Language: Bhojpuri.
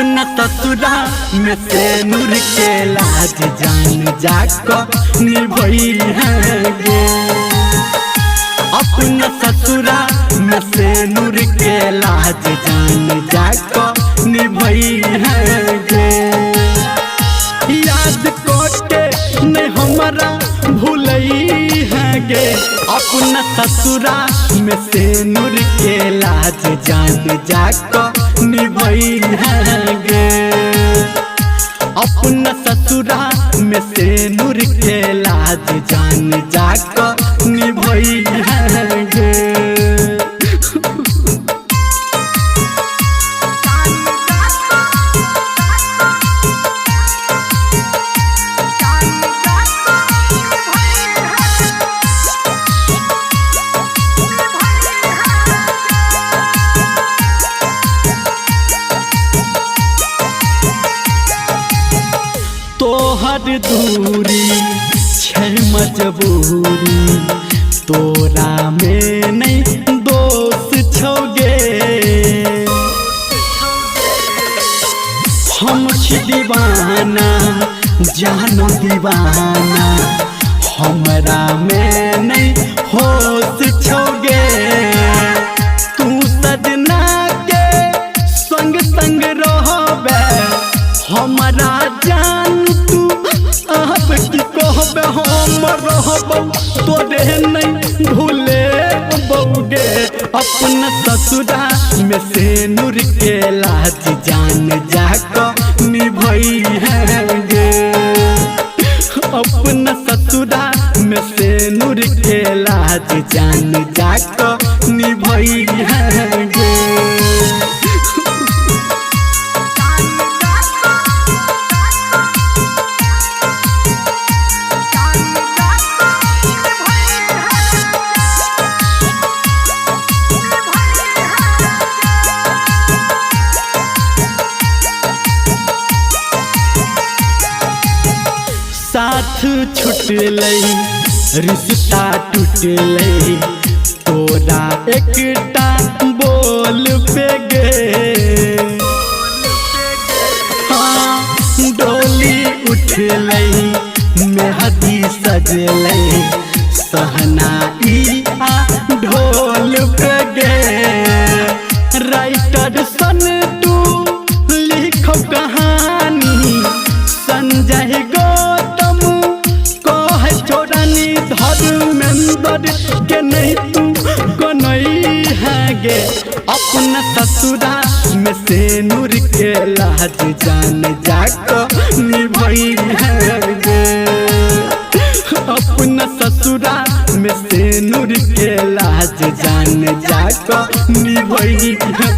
अपना ससुरा में से नूर के लाज जान जाको निभई है गे। अपना ससुरा में से नूर के लाज जान जाको निभई है गे। याद कोटे ने हमारा भूलई है गे। अपना ससुरा में से नूर के लाज जान जाको निभई है गे। अपना ससुरा में से नूर के लाज जान जाको निभई है गे। तोहर दूरी छै मजबूरी, तोरा में नहीं दोष छौगे। हम छी दीवाना जानो दीवाना, हमरा में नहीं होश छौगे। तू सजना के संग संग रहबे, हमारा जान हम रहबौ तोरे नहीं भूले बौगे। अपना ससुरा में से नूर के लाज जान जाको निभई है गे। अपना ससुरा में से नूर के लाज जान जाको निभई है गे। साथ छुटलै रिश्ता टूटलै, तोरा एकटा बोल पे गे। हाँ डोली उठलै मेहदी सजलै, सहनाई आ ढोल पे गे। राइटर सन तू लिखो कहानी, संजय धर्मेंद्र के नहीं तू गनई है गे। अपना ससुरा में से नूर के लाज जान जाको निभई है गे। अपना ससुरा में से नूर के लाज जान जाको निभई है।